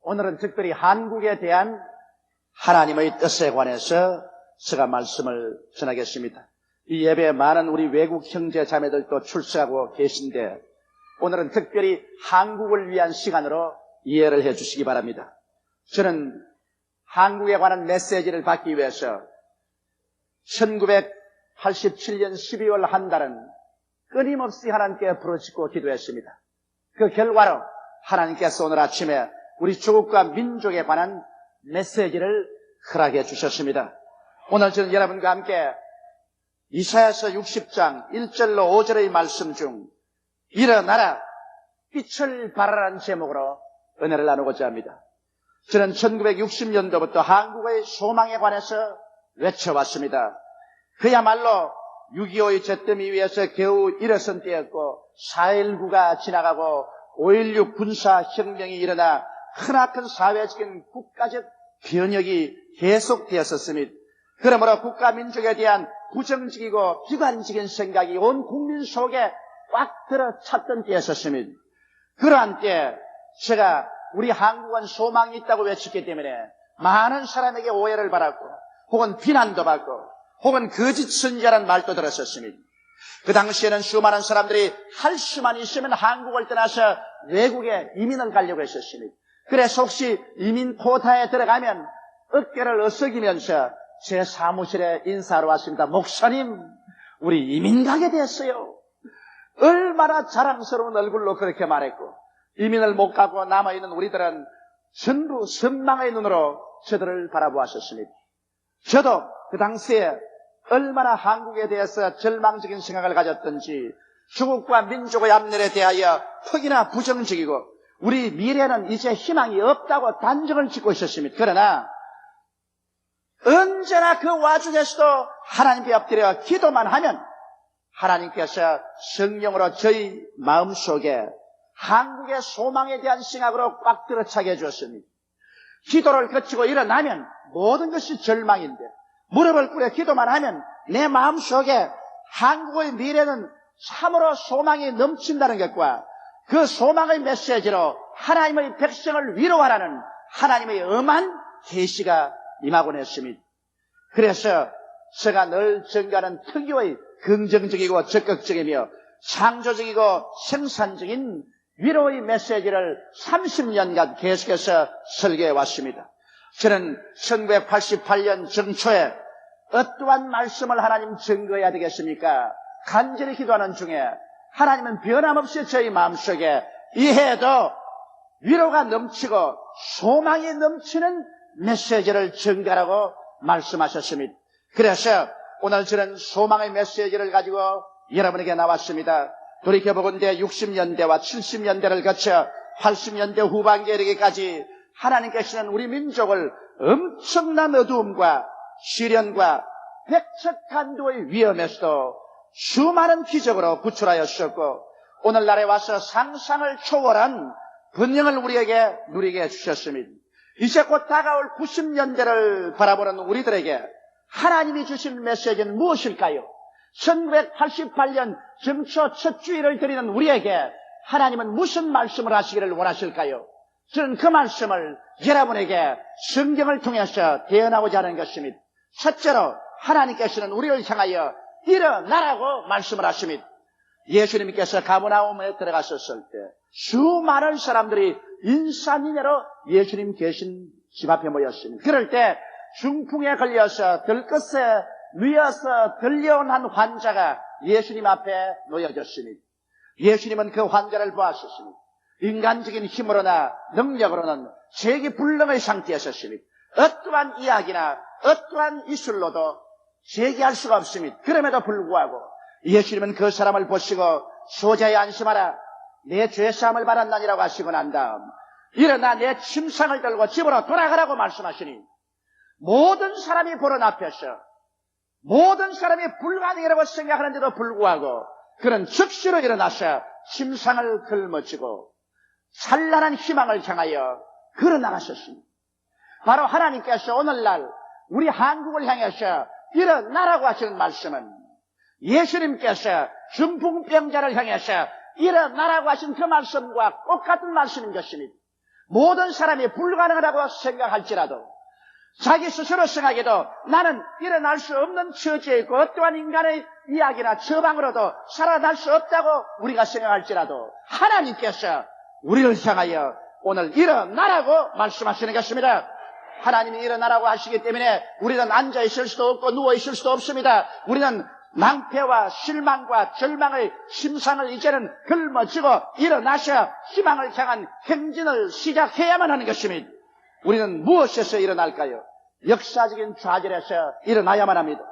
오늘은 특별히 한국에 대한 하나님의 뜻에 관해서 제가 말씀을 전하겠습니다. 이 예배에 많은 우리 외국 형제 자매들도 출석하고 계신데 오늘은 특별히 한국을 위한 시간으로 이해를 해 주시기 바랍니다. 저는 한국에 관한 메시지를 받기 위해서 1987년 12월 한 달은 끊임없이 하나님께 부르짖고 기도했습니다. 그 결과로 하나님께서 오늘 아침에 우리 조국과 민족에 관한 메시지를 허락해 주셨습니다. 오늘 저는 여러분과 함께 이사야서 60장 1절로 5절의 말씀 중 일어나라 빛을 발하라는 제목으로 은혜를 나누고자 합니다. 저는 1960년도부터 한국의 소망에 관해서 외쳐왔습니다. 그야말로 6.25의 잿더미 위에서 겨우 일어선 때였고 4.19가 지나가고 5.16 군사혁명이 일어나 크나큰 사회적인 국가적 변혁이 계속되었었습니다. 그러므로 국가 민족에 대한 부정적이고 비관적인 생각이 온 국민 속에 꽉 들어찼던 때였었습니다. 그러한 때 제가 우리 한국은 소망이 있다고 외쳤기 때문에 많은 사람에게 오해를 받았고 혹은 비난도 받고 혹은 거짓 선지자라는 말도 들었었습니다. 그 당시에는 수많은 사람들이 할 수만 있으면 한국을 떠나서 외국에 이민을 가려고 했었습니다. 그래서 혹시 이민 코타에 들어가면 어깨를 어석이면서 제 사무실에 인사하러 왔습니다. 목사님, 우리 이민 가게 됐어요. 얼마나 자랑스러운 얼굴로 그렇게 말했고 이민을 못 가고 남아있는 우리들은 전부 선망의 눈으로 저들을 바라보았었습니다. 저도 그 당시에 얼마나 한국에 대해서 절망적인 생각을 가졌던지 조국과 민족의 앞날에 대하여 퍽이나 부정적이고 우리 미래는 이제 희망이 없다고 단정을 짓고 있었습니다. 그러나 언제나 그 와중에서도 하나님께 엎드려 기도만 하면 하나님께서 성령으로 저희 마음속에 한국의 소망에 대한 생각으로 꽉 들어차게 해주었습니다. 기도를 거치고 일어나면 모든 것이 절망인데 무릎을 꿇어 기도만 하면 내 마음속에 한국의 미래는 참으로 소망이 넘친다는 것과 그 소망의 메시지로 하나님의 백성을 위로하라는 하나님의 엄한 계시가 임하곤 했습니다. 그래서 제가 늘 전가하는 특유의 긍정적이고 적극적이며 창조적이고 생산적인 위로의 메시지를 30년간 계속해서 설계해 왔습니다. 저는 1988년 정초에 어떠한 말씀을 하나님 증거해야 되겠습니까? 간절히 기도하는 중에 하나님은 변함없이 저희 마음속에 이해도 위로가 넘치고 소망이 넘치는 메시지를 증거하라고 말씀하셨습니다. 그래서 오늘 저는 소망의 메시지를 가지고 여러분에게 나왔습니다. 돌이켜보건대 60년대와 70년대를 거쳐 80년대 후반기에 이르기까지 하나님께서는 우리 민족을 엄청난 어두움과 시련과 백척간도의 위험에서도 수많은 기적으로 구출하였었고 오늘날에 와서 상상을 초월한 번영을 우리에게 누리게 해주셨습니다. 이제 곧 다가올 90년대를 바라보는 우리들에게 하나님이 주신 메시지는 무엇일까요? 1988년 정초 첫 주일을 드리는 우리에게 하나님은 무슨 말씀을 하시기를 원하실까요? 저는 그 말씀을 여러분에게 성경을 통해서 대언하고자 하는 것입니다. 첫째로 하나님께서는 우리를 향하여 일어나라고 말씀을 하십니다. 예수님께서 가버나움에 들어갔었을 때 수많은 사람들이 인산인해로 예수님 계신 집 앞에 모였습니다. 그럴 때 중풍에 걸려서 들것에 누워서 들려온 한 환자가 예수님 앞에 놓여졌습니다. 예수님은 그 환자를 보았었습니다. 인간적인 힘으로나 능력으로는 제기불능의 상태였었습니다. 어떠한 이야기나 어떠한 이술로도 제기할 수가 없습니다. 그럼에도 불구하고 예수님은 그 사람을 보시고 소자에 안심하라 내 죄사함을 받았나니라고 하시고 난 다음 일어나 내 침상을 들고 집으로 돌아가라고 말씀하시니 모든 사람이 보는 앞에서 모든 사람이 불가능이라고 생각하는데도 불구하고 그는 즉시로 일어나서 침상을 걸머쥐고 찬란한 희망을 향하여 걸어나가셨습니다. 바로 하나님께서 오늘날 우리 한국을 향해서 일어나라고 하시는 말씀은 예수님께서 중풍병자를 향해서 일어나라고 하신 그 말씀과 똑같은 말씀인 것입니다. 모든 사람이 불가능하다고 생각할지라도 자기 스스로 생각해도 나는 일어날 수 없는 처지에 있고 어떠한 인간의 이야기나 처방으로도 살아날 수 없다고 우리가 생각할지라도 하나님께서 우리를 향하여 오늘 일어나라고 말씀하시는 것입니다. 하나님이 일어나라고 하시기 때문에 우리는 앉아 있을 수도 없고 누워 있을 수도 없습니다. 우리는 낭패와 실망과 절망의 심상을 이제는 짊어지고 일어나셔 희망을 향한 행진을 시작해야만 하는 것입니다. 우리는 무엇에서 일어날까요? 역사적인 좌절에서 일어나야만 합니다.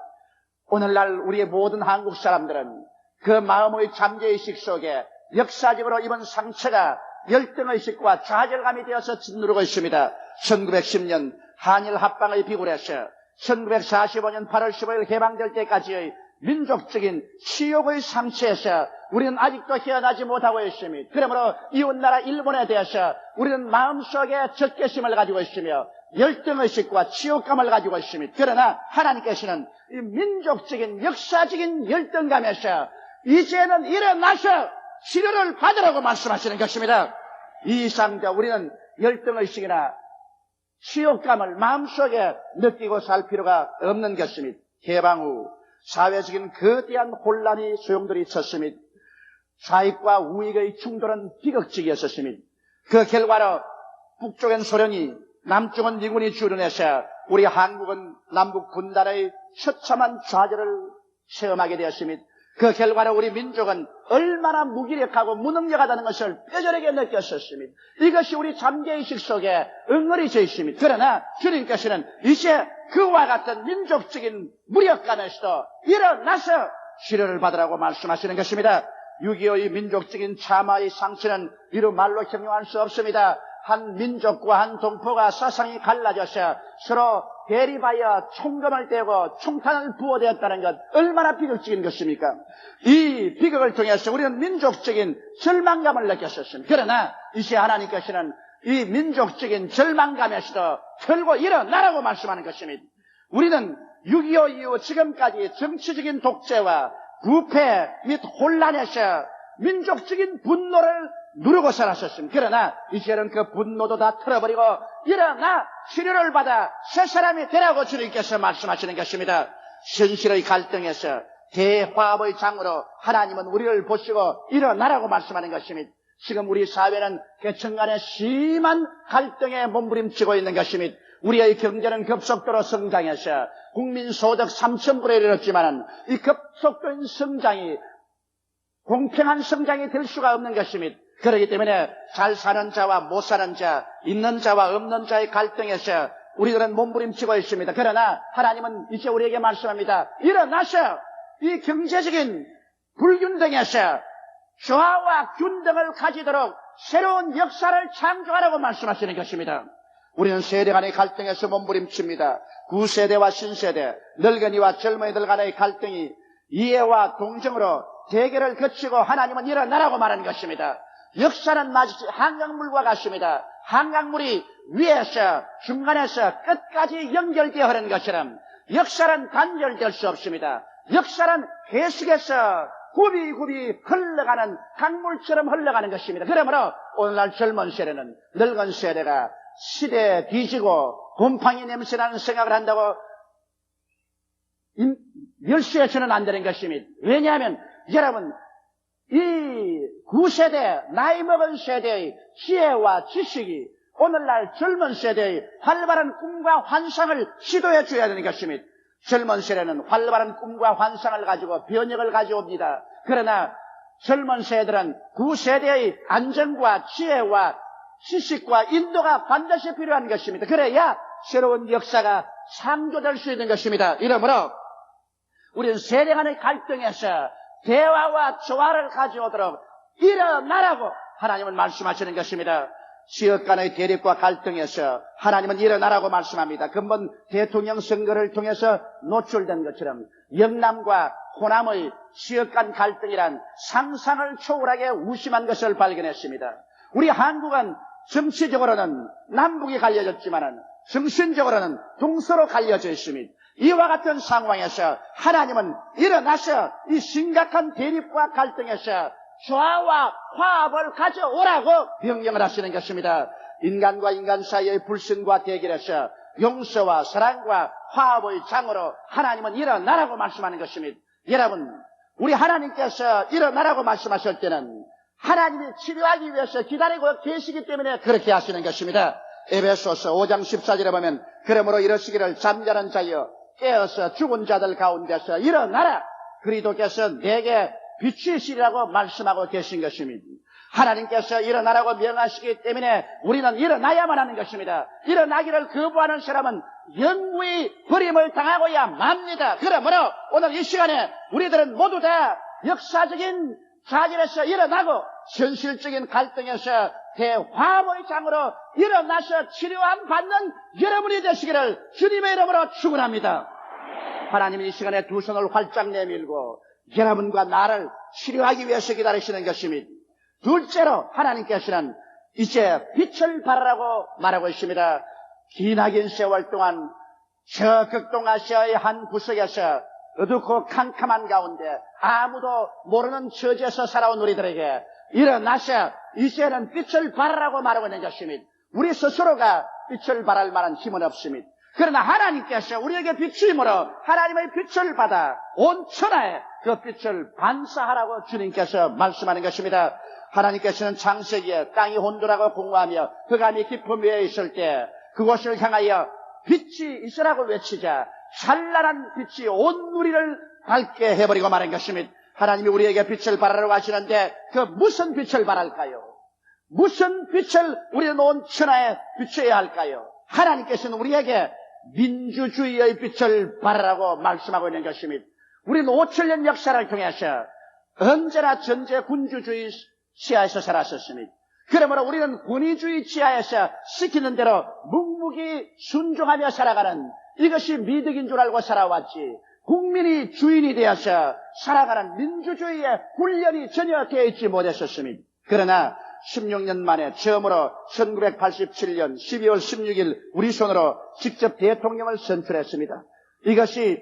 오늘날 우리의 모든 한국 사람들은 그 마음의 잠재의식 속에 역사적으로 입은 상처가 열등의식과 좌절감이 되어서 짓누르고 있습니다. 1910년 한일 합방의 비굴에서 1945년 8월 15일 해방될 때까지의 민족적인 치욕의 상처에서 우리는 아직도 헤어나지 못하고 있습니다. 그러므로 이웃나라 일본에 대해서 우리는 마음속에 적개심을 가지고 있으며 열등의식과 치욕감을 가지고 있습니다. 그러나 하나님께서는 이 민족적인 역사적인 열등감에서 이제는 일어나서 치료를 받으라고 말씀하시는 것입니다. 이 이상도 우리는 열등의식이나 치욕감을 마음속에 느끼고 살 필요가 없는 것입니다. 해방 후 사회적인 거대한 혼란이 소용돌이 쳤습니다. 좌익과 우익의 충돌은 비극적이었습니다. 그 결과로 북쪽엔 소련이 남쪽은 미군이 주둔해서 우리 한국은 남북 분단의 처참한 좌절을 체험하게 되었습니다. 그 결과로 우리 민족은 얼마나 무기력하고 무능력하다는 것을 뼈저리게 느꼈었습니다. 이것이 우리 잠재의식 속에 응어리져 있습니다. 그러나 주님께서는 이제 그와 같은 민족적인 무력감에서도 일어나서 치료를 받으라고 말씀하시는 것입니다. 6.25의 민족적인 참화의 상처는 이루 말로 형용할 수 없습니다. 한 민족과 한 동포가 사상이 갈라져서 서로 대립하여 총검을 떼고 총탄을 부어대었다는 것 얼마나 비극적인 것입니까? 이 비극을 통해서 우리는 민족적인 절망감을 느꼈었습니다. 그러나 이제 하나님께서는 이 민족적인 절망감에서도 털고 일어나라고 말씀하는 것입니다. 우리는 6.25 이후 지금까지 정치적인 독재와 부패 및 혼란에서 민족적인 분노를 누르고 살았었습니다. 그러나 이제는 그 분노도 다 털어버리고 일어나 치료를 받아 새 사람이 되라고 주님께서 말씀하시는 것입니다. 현실의 갈등에서 대화합의 장으로 하나님은 우리를 보시고 일어나라고 말씀하는 것입니다. 지금 우리 사회는 계층 간의 심한 갈등에 몸부림치고 있는 것입니다. 우리의 경제는 급속도로 성장해서 국민 소득 3,000불에 이르렀지만 이 급속도인 성장이 공평한 성장이 될 수가 없는 것입니다. 그렇기 때문에 잘 사는 자와 못 사는 자, 있는 자와 없는 자의 갈등에서 우리들은 몸부림치고 있습니다. 그러나 하나님은 이제 우리에게 말씀합니다. 일어나서 이 경제적인 불균등에서 조화와 균등을 가지도록 새로운 역사를 창조하라고 말씀하시는 것입니다. 우리는 세대 간의 갈등에서 몸부림칩니다. 구세대와 신세대, 늙은이와 젊은이들 간의 갈등이 이해와 동정으로 대결을 거치고 하나님은 일어나라고 말하는 것입니다. 역사는 마치 한강물과 같습니다. 한강물이 위에서 중간에서 끝까지 연결되어 흐르는 것처럼 역사는 단절될 수 없습니다. 역사는 계속해서 굽이 흘러가는 강물처럼 흘러가는 것입니다. 그러므로 오늘날 젊은 세대는 늙은 세대가 시대에 뒤지고 곰팡이 냄새나는 생각을 한다고 멸시해서는 안 되는 것입니다. 왜냐하면 여러분 이 구세대 나이 먹은 세대의 지혜와 지식이 오늘날 젊은 세대의 활발한 꿈과 환상을 시도해 줘야 되는 것입니다. 젊은 세대는 활발한 꿈과 환상을 가지고 변혁을 가져옵니다. 그러나 젊은 세대들은 구세대의 안정과 지혜와 지식과 인도가 반드시 필요한 것입니다. 그래야 새로운 역사가 창조될 수 있는 것입니다. 이러므로 우리는 세대 간의 갈등에서 대화와 조화를 가져오도록 일어나라고 하나님은 말씀하시는 것입니다. 지역 간의 대립과 갈등에서 하나님은 일어나라고 말씀합니다. 근본 대통령 선거를 통해서 노출된 것처럼 영남과 호남의 지역 간 갈등이란 상상을 초월하게 우심한 것을 발견했습니다. 우리 한국은 정치적으로는 남북이 갈려졌지만 정신적으로는 동서로 갈려져 있습니다. 이와 같은 상황에서 하나님은 일어나서 이 심각한 대립과 갈등에서 조화와 화합을 가져오라고 명령을 하시는 것입니다. 인간과 인간 사이의 불신과 대결에서 용서와 사랑과 화합의 장으로 하나님은 일어나라고 말씀하는 것입니다. 여러분, 우리 하나님께서 일어나라고 말씀하실 때는 하나님이 치료하기 위해서 기다리고 계시기 때문에 그렇게 하시는 것입니다. 에베소서 5장 14절에 보면 그러므로 이러시기를 잠자는 자여 깨어서 죽은 자들 가운데서 일어나라. 그리스도께서 내게 빛이시라고 말씀하고 계신 것입니다. 하나님께서 일어나라고 명하시기 때문에 우리는 일어나야만 하는 것입니다. 일어나기를 거부하는 사람은 영구히 버림을 당하고야 맙니다. 그러므로 오늘 이 시간에 우리들은 모두 다 역사적인 좌절에서 일어나고 현실적인 갈등에서 대화합의 장으로 일어나서 치료함 받는 여러분이 되시기를 주님의 이름으로 축원합니다. 하나님은 이 시간에 두 손을 활짝 내밀고 여러분과 나를 치료하기 위해서 기다리시는 것입니다. 둘째로 하나님께서는 이제 빛을 발하라고 말하고 있습니다. 기나긴 세월 동안 저 극동아시아의 한 구석에서 어둡고 캄캄한 가운데 아무도 모르는 처지에서 살아온 우리들에게 일어나서 이제는 빛을 발하라고 말하고 있는 것입니다. 우리 스스로가 빛을 발할 만한 힘은 없습니다. 그러나 하나님께서 우리에게 빛임으로 하나님의 빛을 받아 온 천하에 그 빛을 반사하라고 주님께서 말씀하는 것입니다. 하나님께서는 창세기에 땅이 혼돈하고 공허하며 흑암이 깊은 위에 있을 때 그곳을 향하여 빛이 있으라고 외치자 찬란한 빛이 온 누리를 밝게 해버리고 말한 것입니다. 하나님이 우리에게 빛을 발하라고 하시는데 그 무슨 빛을 발할까요? 무슨 빛을 우리는 온 천하에 비춰야 할까요? 하나님께서는 우리에게 민주주의의 빛을 발하라고 말씀하고 있는 것입니다. 우리는 5천년 역사를 통해서 언제나 전제 군주주의 치하에서 살았었습니다. 그러므로 우리는 권위주의 치하에서 시키는 대로 묵묵히 순종하며 살아가는 이것이 미덕인 줄 알고 살아왔지 국민이 주인이 되어서 살아가는 민주주의의 훈련이 전혀 되어 있지 못했었습니다. 그러나 16년 만에 처음으로 1987년 12월 16일 우리 손으로 직접 대통령을 선출했습니다. 이것이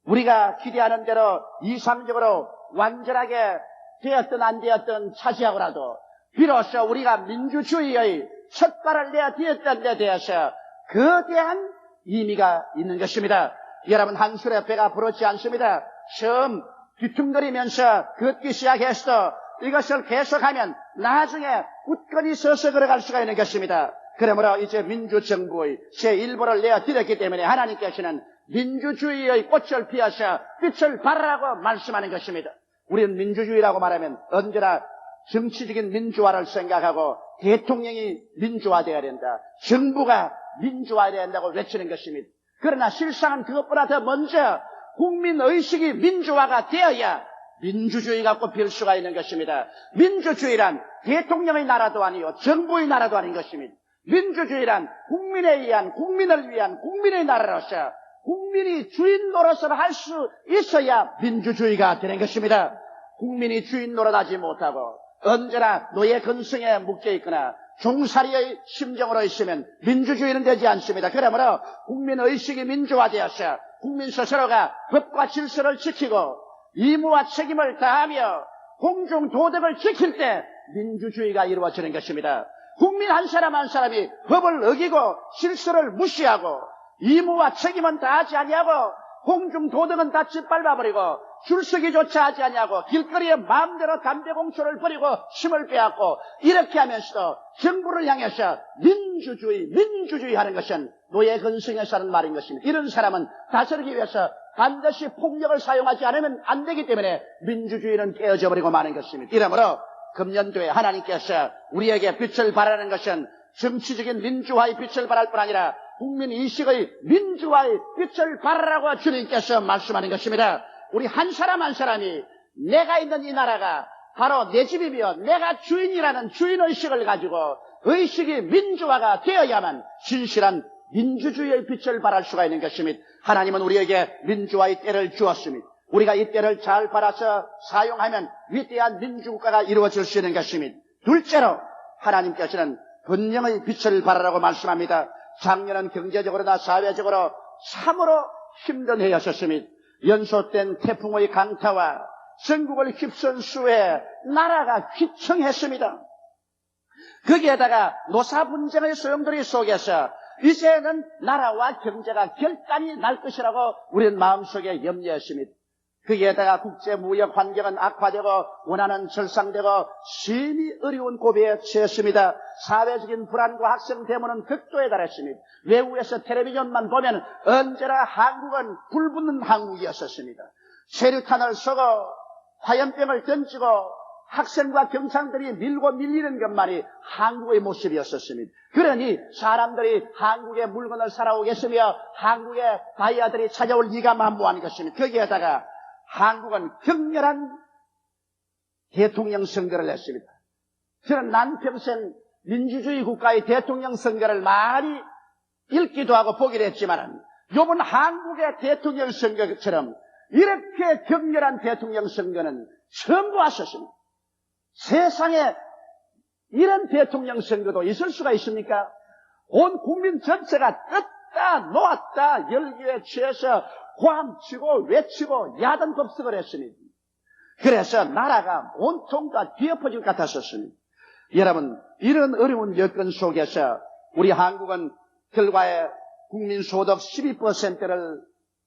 우리가 기대하는 대로 이상적으로 완전하게 되었든 안 되었든 차지하고라도 비로소 우리가 민주주의의 첫 발을 내디뎠던 데 대해서 거대한 의미가 있는 것입니다. 여러분 한술에 배가 부르지 않습니다. 처음 뒤뚱거리면서 걷기 시작했어. 이것을 계속하면 나중에 굳건히 서서 걸어갈 수가 있는 것입니다. 그러므로 이제 민주정부의 제1보를 내어드렸기 때문에 하나님께서는 민주주의의 꽃을 피워서 빛을 발하라고 말씀하는 것입니다. 우리는 민주주의라고 말하면 언제나 정치적인 민주화를 생각하고 대통령이 민주화되어야 된다. 정부가 민주화되어야 된다고 외치는 것입니다. 그러나 실상은 그것보다 더 먼저 국민의식이 민주화가 되어야 민주주의가 꽃필 수가 있는 것입니다. 민주주의란 대통령의 나라도 아니요 정부의 나라도 아닌 것입니다. 민주주의란 국민에 의한 국민을 위한 국민의 나라로서 국민이 주인 노릇을 할 수 있어야 민주주의가 되는 것입니다. 국민이 주인 노릇하지 못하고 언제나 노예 근성에 묶여 있거나 종살이의 심정으로 있으면 민주주의는 되지 않습니다. 그러므로 국민의식이 민주화되어서 국민 스스로가 법과 질서를 지키고 의무와 책임을 다하며 공중도덕을 지킬 때 민주주의가 이루어지는 것입니다. 국민 한 사람 한 사람이 법을 어기고 질서를 무시하고 의무와 책임은 다하지 아니하고 공중도덕은 다 짓밟아버리고 줄서기조차 하지 아니하고 길거리에 마음대로 담배공초를 버리고 힘을 빼앗고 이렇게 하면서도 정부를 향해서 민주주의 하는 것은 노예 근성에서 하는 말인 것입니다. 이런 사람은 다스리기 위해서 반드시 폭력을 사용하지 않으면 안 되기 때문에 민주주의는 깨어져 버리고 마는 것입니다. 이러므로 금년도에 하나님께서 우리에게 빛을 발하는 것은 정치적인 민주화의 빛을 발할 뿐 아니라 국민의식의 민주화의 빛을 발하라고 주님께서 말씀하는 것입니다. 우리 한 사람 한 사람이 내가 있는 이 나라가 바로 내 집이며 내가 주인이라는 주인의식을 가지고 의식이 민주화가 되어야만 진실한 민주주의의 빛을 발할 수가 있는 것입니다. 하나님은 우리에게 민주화의 때를 주었습니다. 우리가 이 때를 잘 받아서 사용하면 위대한 민주국가가 이루어질 수 있는 것입니다. 둘째로 하나님께서는 번영의 빛을 발하라고 말씀합니다. 작년은 경제적으로나 사회적으로 참으로 힘든 해였었습니다. 연속된 태풍의 강타와 전국을 휩쓴 수해 나라가 휘청했습니다. 거기에다가 노사 분쟁의 소용돌이 속에서 이제는 나라와 경제가 결단이 날 것이라고 우리는 마음속에 염려했습니다. 거기에다가 국제무역 환경은 악화되고 원화는 절상되고 심히 어려운 고비에 처했습니다. 사회적인 불안과 학생 대문은 극도에 달했습니다. 외국에서 텔레비전만 보면 언제나 한국은 불붙는 한국이었었습니다. 체류탄을 쏘고 화염병을 던지고 학생과 경찰들이 밀고 밀리는 것만이 한국의 모습이었었습니다. 그러니 사람들이 한국의 물건을 사러 오겠으며 한국의 바이아들이 찾아올 이가 만무한 것입니다. 거기에다가 한국은 격렬한 대통령 선거를 했습니다. 저는 난평생 민주주의 국가의 대통령 선거를 많이 읽기도 하고 보기도 했지만 이번 한국의 대통령 선거처럼 이렇게 격렬한 대통령 선거는 처음 보았었습니다. 세상에 이런 대통령 선거도 있을 수가 있습니까? 온 국민 전체가 떴다 놓았다 열기에 취해서 고함치고 외치고 야단법석을 했습니다. 그래서 나라가 온통 다 뒤엎어질 것 같았었습니다. 여러분, 이런 어려운 여건 속에서 우리 한국은 결과에 국민소득 12%를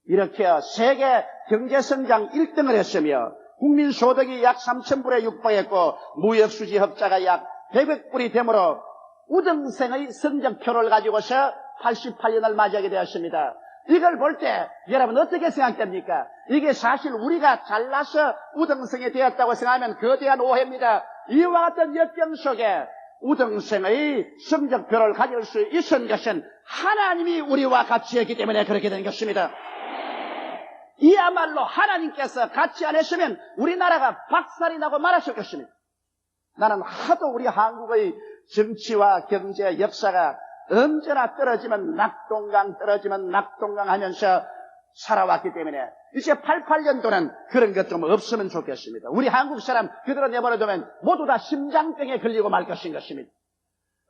일으켜 세계 경제성장 1등을 했으며 국민소득이 약 3,000불에 육박했고 무역수지 흑자가 약 100억불이 되므로 우등생의 성적표를 가지고서 88년을 맞이하게 되었습니다. 이걸 볼 때 여러분 어떻게 생각됩니까? 이게 사실 우리가 잘나서 우등생이 되었다고 생각하면 거대한 오해입니다. 이와 같은 역경 속에 우등생의 성적표를 가질 수 있었던 것은 하나님이 우리와 같이 했기 때문에 그렇게 된 것입니다. 이야말로 하나님께서 같이 안 했으면 우리나라가 박살이 나고 말았을 것입니다. 나는 하도 우리 한국의 정치와 경제 역사가 언제나 떨어지면 낙동강 떨어지면 낙동강 하면서 살아왔기 때문에 이제 88년도는 그런 것 좀 없으면 좋겠습니다. 우리 한국 사람 그대로 내버려두면 모두 다 심장병에 걸리고 말 것인 것입니다.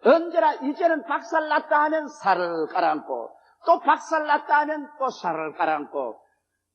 언제나 이제는 박살났다 하면 살을 깔아앉고 또 박살났다 하면 또 살을 깔아앉고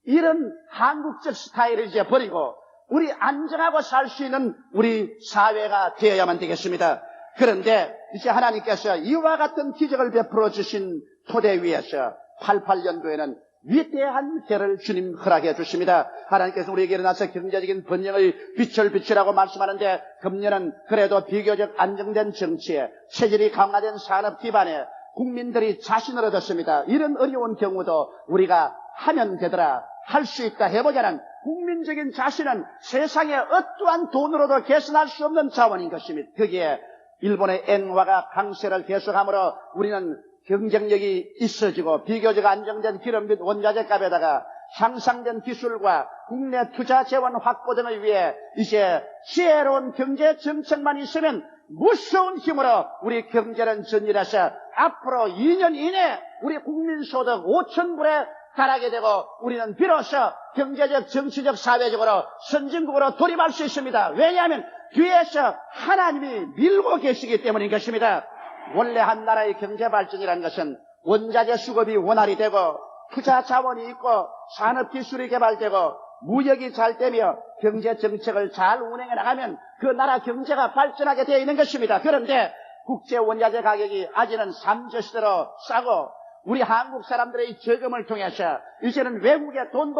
이런 한국적 스타일을 이제 버리고 우리 안정하고 살 수 있는 우리 사회가 되어야만 되겠습니다. 그런데 이제 하나님께서 이와 같은 기적을 베풀어 주신 토대 위에서 88년도에는 위대한 해를 주님 허락해 주십니다. 하나님께서 우리에게 일어나서 경제적인 번영의 빛을 비추라고 말씀하는데 금년은 그래도 비교적 안정된 정치에 체질이 강화된 산업 기반에 국민들이 자신을 얻었습니다. 이런 어려운 경우도 우리가 하면 되더라, 할 수 있다 해보자는 국민적인 자신은 세상에 어떠한 돈으로도 계산할 수 없는 자원인 것입니다. 거기에 일본의 엔화가 강세를 계속하므로 우리는 경쟁력이 있어지고 비교적 안정된 기름 및 원자재 값에다가 향상된 기술과 국내 투자 재원 확보 등을 위해 이제 지혜로운 경제 정책만 있으면 무서운 힘으로 우리 경제는 전진해서 앞으로 2년 이내에 우리 국민소득 5,000불에 달하게 되고 우리는 비로소 경제적, 정치적, 사회적으로 선진국으로 돌입할 수 있습니다. 왜냐하면 뒤에서 하나님이 밀고 계시기 때문인 것입니다. 원래 한 나라의 경제 발전이라는 것은 원자재 수급이 원활히 되고 투자 자원이 있고 산업기술이 개발되고 무역이 잘 되며 경제 정책을 잘 운행해 나가면 그 나라 경제가 발전하게 되어 있는 것입니다. 그런데 국제 원자재 가격이 아직은 삼저시대로 싸고 우리 한국 사람들의 저금을 통해서 이제는 외국에 돈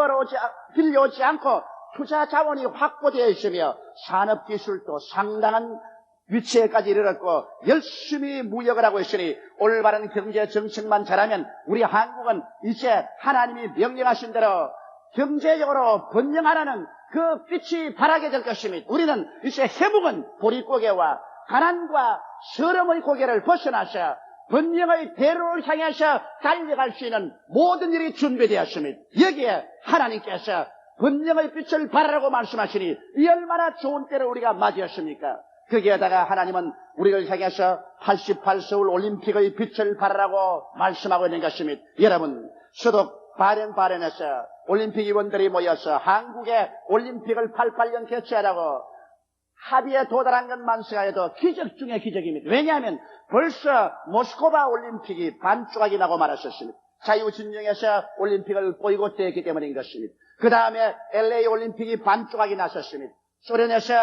빌려오지 않고 투자 자원이 확보되어 있으며 산업기술도 상당한 위치에까지 이르렀고 열심히 무역을 하고 있으니 올바른 경제 정책만 잘하면 우리 한국은 이제 하나님이 명령하신 대로 경제적으로 번영하라는 그 빛이 발하게 될 것입니다. 우리는 이제 회복은 보릿고개와 가난과 서름의 고개를 벗어나서 번영의 대로를 향해서 달려갈 수 있는 모든 일이 준비되었습니다. 여기에 하나님께서 번영의 빛을 발하라고 말씀하시니 이 얼마나 좋은 때를 우리가 맞이했습니까? 거기에다가 하나님은 우리를 향해서 88서울 올림픽의 빛을 발하라고 말씀하고 있는 것입니다. 여러분, 수도 바렌에서 올림픽 위원들이 모여서 한국의 올림픽을 88년 개최하라고 합의에 도달한 것만 생각해도 기적 중의 기적입니다. 왜냐하면 벌써 모스크바 올림픽이 반조각이 나고 말았었습니다. 자유진영에서 올림픽을 보이콧했기 때문인 것입니다. 그 다음에 LA 올림픽이 반조각이 났었습니다. 소련에서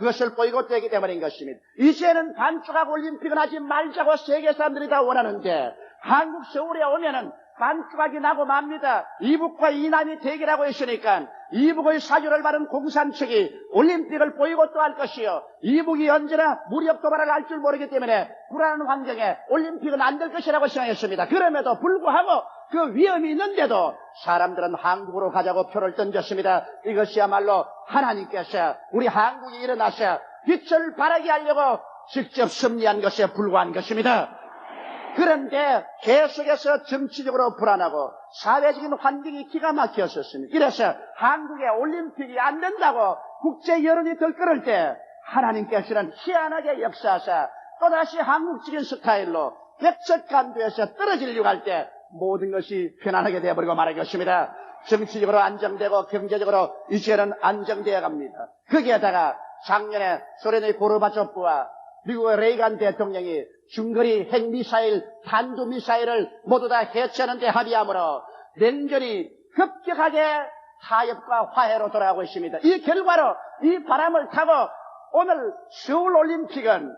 그것을 보이콧되기 때문인 것입니다. 이제는 반쪽각 올림픽은 하지 말자고 세계 사람들이 다 원하는데 한국 서울에 오면은 반쪽각이 나고 맙니다. 이북과 이남이 대결하고 있으니까 이북의 사주를 받은 공산 측이 올림픽을 보이콧도 할 것이요, 이북이 언제나 무력 도발을 할 줄 모르기 때문에 불안한 환경에 올림픽은 안 될 것이라고 생각했습니다. 그럼에도 불구하고 그 위험이 있는데도 사람들은 한국으로 가자고 표를 던졌습니다. 이것이야말로 하나님께서 우리 한국이 일어나서 빛을 발하게 하려고 직접 섭리한 것에 불과한 것입니다. 그런데 계속해서 정치적으로 불안하고 사회적인 환경이 기가 막혔었습니다. 이래서 한국에 올림픽이 안 된다고 국제 여론이 들끓을 때 하나님께서는 희한하게 역사하사 또다시 한국적인 스타일로 백척간도에서 떨어지려고 할 때 모든 것이 편안하게 되어버리고 말할 것입니다. 정치적으로 안정되고 경제적으로 이제는 안정되어 갑니다. 거기에다가 작년에 소련의 고르바초프와 미국의 레이간 대통령이 중거리 핵미사일, 탄두미사일을 모두 다 해체하는 데 합의함으로 냉전이 급격하게 타협과 화해로 돌아가고 있습니다. 이 결과로 이 바람을 타고 오늘 서울올림픽은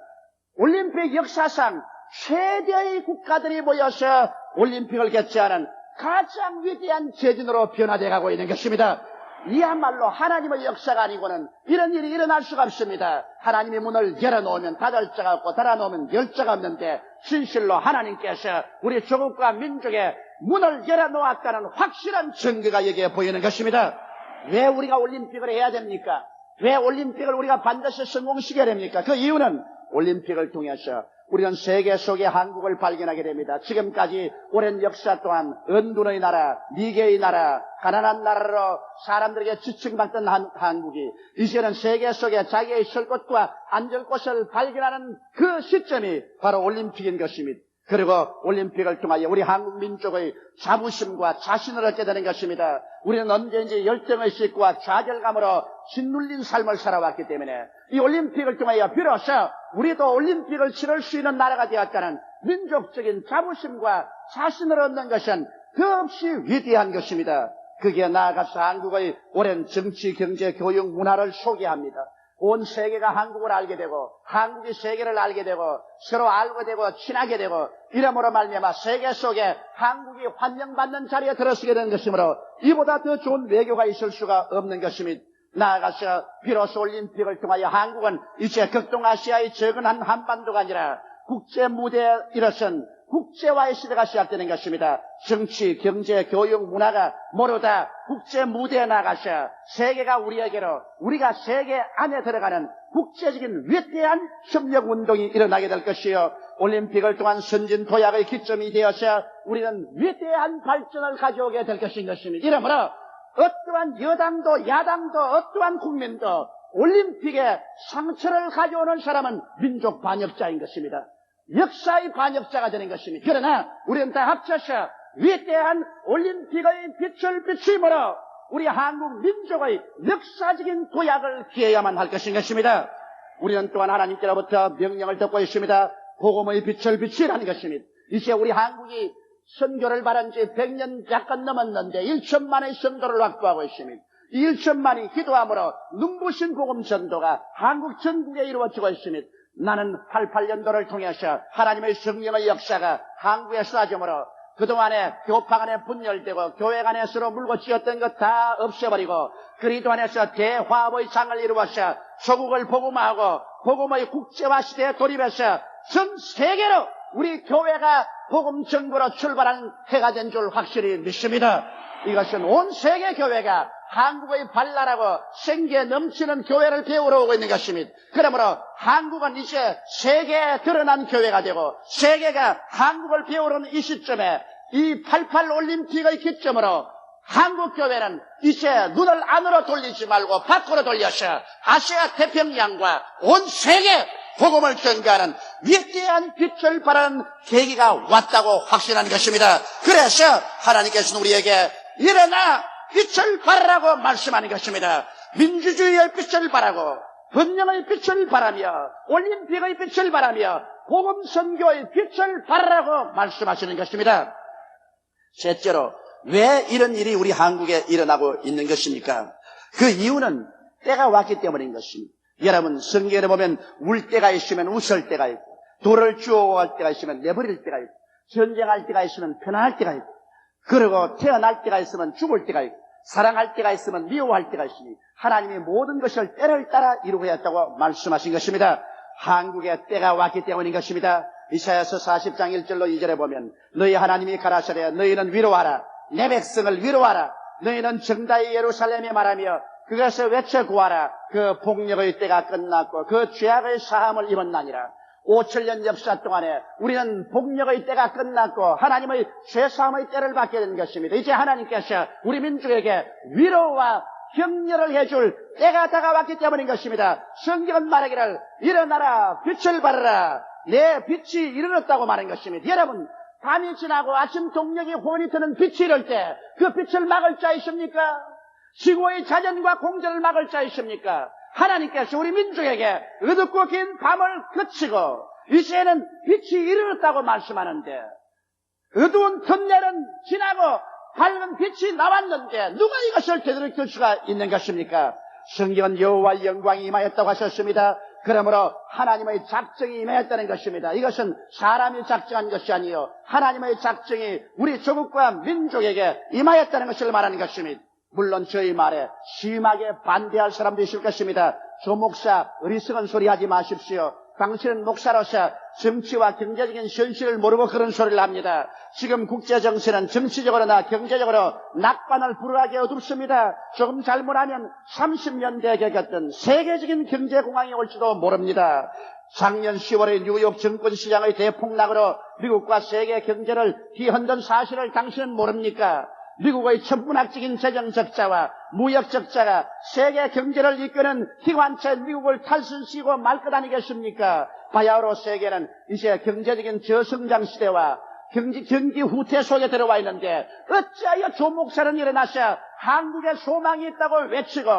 올림픽 역사상 최대의 국가들이 모여서 올림픽을 개최하는 가장 위대한 재진으로 변화되어 가고 있는 것입니다. 이야말로 하나님의 역사가 아니고는 이런 일이 일어날 수가 없습니다. 하나님이 문을 열어놓으면 닫을 자가 없고 닫아놓으면 열 자가 없는데 진실로 하나님께서 우리 조국과 민족의 문을 열어놓았다는 확실한 증거가 여기에 보이는 것입니다. 왜 우리가 올림픽을 해야 됩니까? 왜 올림픽을 우리가 반드시 성공시켜야 됩니까? 그 이유는 올림픽을 통해서 우리는 세계 속의 한국을 발견하게 됩니다. 지금까지 오랜 역사 동안 은둔의 나라, 미개의 나라, 가난한 나라로 사람들에게 지칭받던 한국이 이제는 세계 속에 자기의 설 곳과 앉을 곳을 발견하는 그 시점이 바로 올림픽인 것입니다. 그리고 올림픽을 통하여 우리 한국 민족의 자부심과 자신을 얻게 되는 것입니다. 우리는 언제든지 열정의 식과 좌절감으로 짓눌린 삶을 살아왔기 때문에 이 올림픽을 통하여 비로소 우리도 올림픽을 치를 수 있는 나라가 되었다는 민족적인 자부심과 자신을 얻는 것은 더없이 위대한 것입니다. 그게 나아가서 한국의 오랜 정치, 경제, 교육, 문화를 소개합니다. 온 세계가 한국을 알게 되고 한국이 세계를 알게 되고 서로 알게 되고 친하게 되고 이러므로 말미암아 세계 속에 한국이 환영받는 자리에 들어서게 된 것이므로 이보다 더 좋은 외교가 있을 수가 없는 것입니다. 나아가서 비로소 올림픽을 통하여 한국은 이제 극동아시아의 적은 한 한반도가 아니라 국제 무대에 일어선 국제화의 시대가 시작되는 것입니다. 정치, 경제, 교육, 문화가 모두 다 국제 무대에 나가서 세계가 우리에게로 우리가 세계 안에 들어가는 국제적인 위대한 협력운동이 일어나게 될 것이요, 올림픽을 통한 선진 도약의 기점이 되어서 우리는 위대한 발전을 가져오게 될 것인 것입니다. 이러므로 어떠한 여당도 야당도 어떠한 국민도 올림픽에 상처를 가져오는 사람은 민족 반역자인 것입니다. 역사의 반역자가 되는 것입니다. 그러나 우리는 다 합쳐서 위대한 올림픽의 빛을 비추므로 우리 한국 민족의 역사적인 도약을 기해야만 할 것인 것입니다. 우리는 또한 하나님께로부터 명령을 듣고 있습니다. 복음의 빛을 비추라는 것입니다. 이제 우리 한국이 선교를 바란 지 100년 약간 넘었는데 1천만의 성도를 확보하고 있습니다. 이 1천만이 기도함으로 눈부신 복음 전도가 한국 전국에 이루어지고 있습니다. 나는 88년도를 통해서 하나님의 성령의 역사가 한국에 쏟아지므로 그동안에 교파 간에 분열되고 교회 간에 서로 물고 찌었던 것 다 없애버리고 그리스도 안에서 대화합의 장을 이루어서 조국을 복음화하고 복음의 국제화 시대에 돌입해서 전 세계로 우리 교회가 복음 전부로 출발하는 해가 된 줄 확실히 믿습니다. 이것은 온 세계 교회가 한국의 발랄하고 생기에 넘치는 교회를 배우러 오고 있는 것입니다. 그러므로 한국은 이제 세계에 드러난 교회가 되고 세계가 한국을 배우러 오는 이 시점에 이 88 올림픽의 기점으로 한국 교회는 이제 눈을 안으로 돌리지 말고 밖으로 돌려서 아시아 태평양과 온 세계 복음을 전가하는 위대한 빛을 발하는 계기가 왔다고 확신한 것입니다. 그래서 하나님께서는 우리에게 일어나 빛을 발하라고 말씀하는 것입니다. 민주주의의 빛을 발하고 번영의 빛을 발하며 올림픽의 빛을 발하며 복음 선교의 빛을 발하라고 말씀하시는 것입니다. 셋째로 왜 이런 일이 우리 한국에 일어나고 있는 것입니까? 그 이유는 때가 왔기 때문인 것입니다. 여러분, 성경에 보면 울 때가 있으면 웃을 때가 있고, 돌을 주워갈 때가 있으면 내버릴 때가 있고, 전쟁할 때가 있으면 편안할 때가 있고, 그리고 태어날 때가 있으면 죽을 때가 있고, 사랑할 때가 있으면 미워할 때가 있으니 하나님이 모든 것을 때를 따라 이루고 했다고 말씀하신 것입니다. 한국에 때가 왔기 때문인 것입니다. 이사야서 40장 1절로 2절에 보면 너희 하나님이 가라사대 너희는 위로하라. 내 백성을 위로하라. 너희는 정다이 예루살렘에 말하며 그것을 외쳐 구하라. 그 폭력의 때가 끝났고 그 죄악의 사함을 입었나니라. 5,000년 역사 동안에 우리는 폭력의 때가 끝났고 하나님의 죄사함의 때를 받게 된 것입니다. 이제 하나님께서 우리 민족에게 위로와 격려를 해줄 때가 다가왔기 때문인 것입니다. 성경은 말하기를 일어나라 빛을 발하라 내 빛이 이르렀다고 말한 것입니다. 여러분, 밤이 지나고 아침 동력이 혼이 트는 빛이 이럴 때 그 빛을 막을 자 있습니까? 지구의 자전과 공전을 막을 자 있습니까? 하나님께서 우리 민족에게 어둡고 긴 밤을 그치고 이제는 빛이 이르렀다고 말씀하는데 어두운 터널은 지나고 밝은 빛이 나왔는데 누가 이것을 제대로 켤 수가 있는 것입니까? 성경은 여호와의 영광이 임하였다고 하셨습니다. 그러므로 하나님의 작정이 임하였다는 것입니다. 이것은 사람이 작정한 것이 아니요 하나님의 작정이 우리 조국과 민족에게 임하였다는 것을 말하는 것입니다. 물론 저희 말에 심하게 반대할 사람도 있을 것입니다. 조 목사 어리석은 소리 하지 마십시오. 당신은 목사로서 정치와 경제적인 현실을 모르고 그런 소리를 합니다. 지금 국제정세는 정치적으로나 경제적으로 낙관을 불허하게 어둡습니다. 조금 잘못하면 30년대에 겪었던 세계적인 경제공황이 올지도 모릅니다. 작년 10월에 뉴욕 증권시장의 대폭락으로 미국과 세계 경제를 뒤흔든 사실을 당신은 모릅니까? 미국의 천문학적인 재정 적자와 무역 적자가 세계 경제를 이끄는 기관차 미국을 탈선시키고 말 것 아니겠습니까? 바야흐로 세계는 이제 경제적인 저성장 시대와 경기 후퇴 속에 들어와 있는데 어찌하여 조 목사는 일어나서 한국에 소망이 있다고 외치고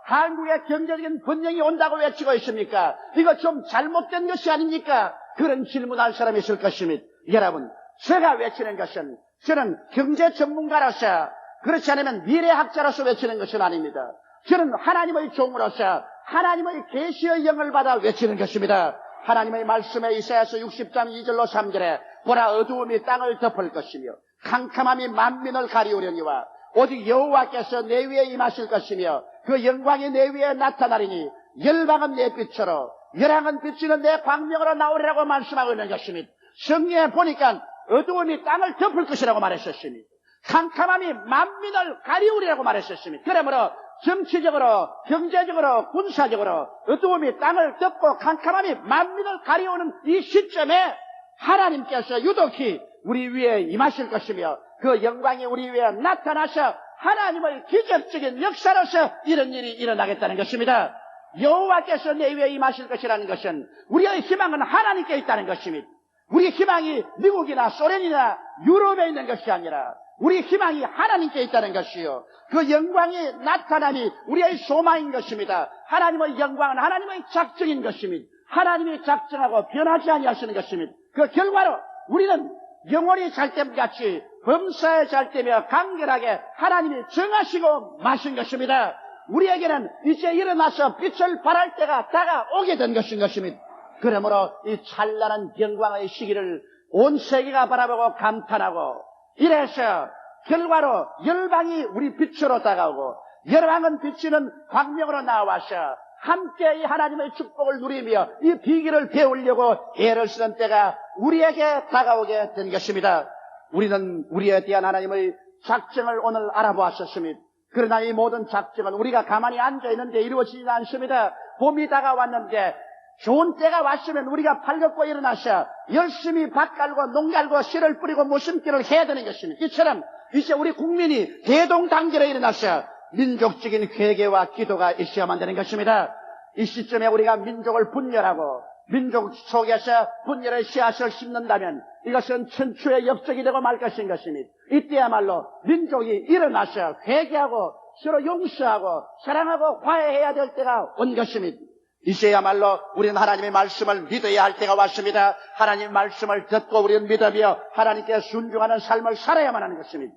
한국에 경제적인 번영이 온다고 외치고 있습니까? 이거 좀 잘못된 것이 아닙니까? 그런 질문할 사람이 있을 것입니다. 여러분, 제가 외치는 것은 저는 경제 전문가로서 그렇지 않으면 미래학자로서 외치는 것은 아닙니다. 저는 하나님의 종으로서 하나님의 계시의 영을 받아 외치는 것입니다. 하나님의 말씀에 이사야서 60장 2절로 3절에 보라 어두움이 땅을 덮을 것이며 캄캄함이 만민을 가리우려니와 오직 여호와께서 내 위에 임하실 것이며 그 영광이 내 위에 나타나리니 열방은 내 빛으로 열왕은 비치는 내 광명으로 나오리라고 말씀하고 있는 것입니다. 성경에 보니까 어두움이 땅을 덮을 것이라고 말했었습니다. 캄캄함이 만민을 가리우리라고 말했었습니다. 그러므로 정치적으로, 경제적으로, 군사적으로 어두움이 땅을 덮고 캄캄함이 만민을 가리우는 이 시점에 하나님께서 유독히 우리 위에 임하실 것이며 그 영광이 우리 위에 나타나서 하나님의 기적적인 역사로서 이런 일이 일어나겠다는 것입니다. 여호와께서 내 위에 임하실 것이라는 것은 우리의 희망은 하나님께 있다는 것입니다. 우리 희망이 미국이나 소련이나 유럽에 있는 것이 아니라 우리 희망이 하나님께 있다는 것이요. 그 영광이 나타남이 우리의 소망인 것입니다. 하나님의 영광은 하나님의 작정인 것입니다. 하나님이 작정하고 변하지 아니하시는 것입니다. 그 결과로 우리는 영원히 잘됨같이 범사에 잘되며 간결하게 하나님이 정하시고 마신 것입니다. 우리에게는 이제 일어나서 빛을 발할 때가 다가오게 된 것인 것입니다. 그러므로 이 찬란한 영광의 시기를 온 세계가 바라보고 감탄하고 이래서 결과로 열방이 우리 빛으로 다가오고 열왕은 비치는 광명으로 나와서 함께 이 하나님의 축복을 누리며 이 비기를 배우려고 애를 쓰는 때가 우리에게 다가오게 된 것입니다. 우리는 우리에 대한 하나님의 작정을 오늘 알아보았었습니다. 그러나 이 모든 작정은 우리가 가만히 앉아있는데 이루어지지 않습니다. 봄이 다가왔는데 좋은 때가 왔으면 우리가 팔걷고 일어나서 열심히 밭 갈고 농 갈고 씨를 뿌리고 모심기를 해야 되는 것입니다. 이처럼 이제 우리 국민이 대동단결에 일어나서 민족적인 회개와 기도가 있어야만 되는 것입니다. 이 시점에 우리가 민족을 분열하고 민족 속에서 분열의 씨앗을 심는다면 이것은 천추의 역적이 되고 말 것인 것입니다. 이때야말로 민족이 일어나서 회개하고 서로 용서하고 사랑하고 화해해야 될 때가 온 것입니다. 이제야말로 우리는 하나님의 말씀을 믿어야 할 때가 왔습니다. 하나님의 말씀을 듣고 우리는 믿으며 하나님께 순종하는 삶을 살아야만 하는 것입니다.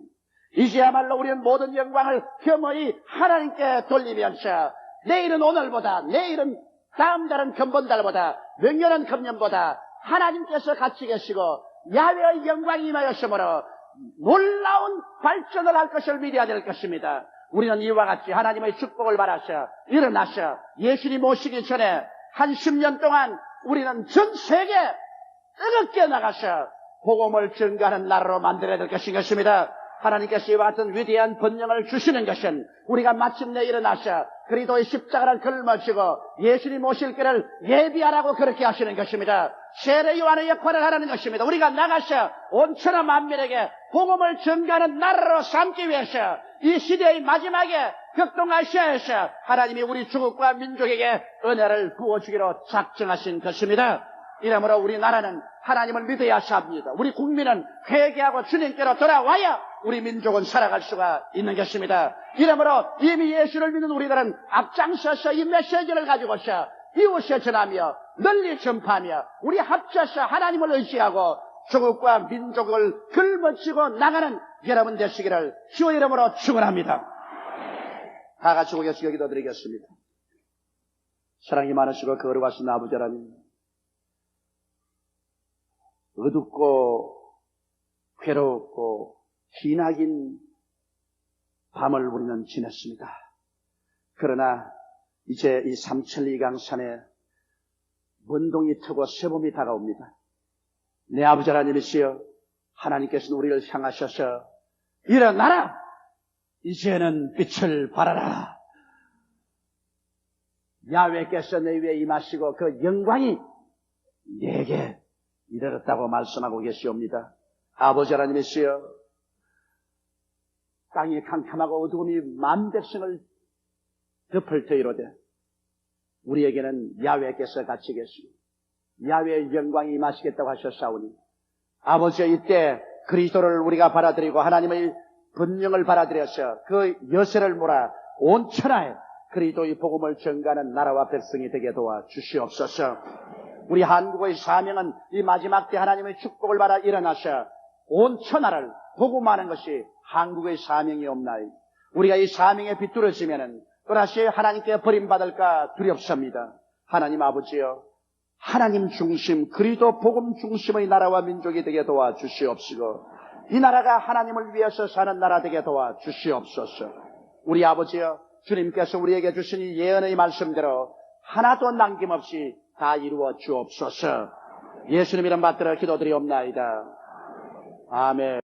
이제야말로 우리는 모든 영광을 겸허히 하나님께 돌리면서 내일은 오늘보다 내일은 다음 달은 근본달보다 명년은 금년보다 하나님께서 같이 계시고 야훼의 영광이 임하였으므로 놀라운 발전을 할 것을 믿어야 될 것입니다. 우리는 이와 같이 하나님의 축복을 받아서 일어나서 예수님 오시기 전에 한 10년 동안 우리는 전 세계 뜨겁게 나가서 복음을 증거하는 나라로 만들어야 될 것입니다. 하나님께서 이와 같은 위대한 번영을 주시는 것은 우리가 마침내 일어나서 그리스도의 십자가를 걸머쥐고 예수님 오실 때를 예비하라고 그렇게 하시는 것입니다. 세례 요한의 역할을 하라는 것입니다. 우리가 나가서 온 천하 만민에게 복음을 증거하는 나라로 삼기 위해서 이 시대의 마지막에 극동아시아에서 하나님이 우리 조국과 민족에게 은혜를 부어주기로 작정하신 것입니다. 이러므로 우리나라는 하나님을 믿어야 합니다. 우리 국민은 회개하고 주님께로 돌아와야 우리 민족은 살아갈 수가 있는 것입니다. 이러므로 이미 예수를 믿는 우리들은 앞장서서 이 메시지를 가지고서 이웃에 전하며 널리 전파하며 우리 합쳐서 하나님을 의지하고 조국과 민족을 걸머쥐고 나가는 여러분 되시기를 주의 이름으로 축원합니다. 다 같이 고개서 기도드리겠습니다. 사랑이 많으시고 거룩하신 아버지 하나님, 어둡고 괴롭고 기나긴 밤을 우리는 지냈습니다. 그러나 이제 이 삼천리강산에 먼동이 트고 새봄이 다가옵니다. 내 아버지 하나님이시여, 하나님께서는 우리를 향하셔서 일어나라! 이제는 빛을 발하라! 야훼께서 내 위에 임하시고 그 영광이 내게 이르렀다고 말씀하고 계시옵니다. 아버지 하나님이시여, 땅이 캄캄하고 어두움이 만 백성을 덮을 터이로되 우리에게는 야훼께서 같이 계시고 야훼의 영광이 임하시겠다고 하셨사오니 아버지여, 이때 그리스도를 우리가 받아들이고 하나님의 분명을 받아들여서 그 여세를 몰아 온 천하에 그리스도의 복음을 전가하는 나라와 백성이 되게 도와 주시옵소서. 우리 한국의 사명은 이 마지막 때 하나님의 축복을 받아 일어나서 온 천하를 복음하는 것이 한국의 사명이옵나이. 우리가 이 사명에 비뚤어지면은 또다시 하나님께 버림받을까 두렵습니다. 하나님 아버지여, 하나님 중심, 그리스도 복음 중심의 나라와 민족이 되게 도와 주시옵시고 이 나라가 하나님을 위해서 사는 나라 되게 도와 주시옵소서. 우리 아버지여, 주님께서 우리에게 주신 이 예언의 말씀대로 하나도 남김없이 다 이루어 주옵소서. 예수님 이름 받들어 기도드리옵나이다. 아멘.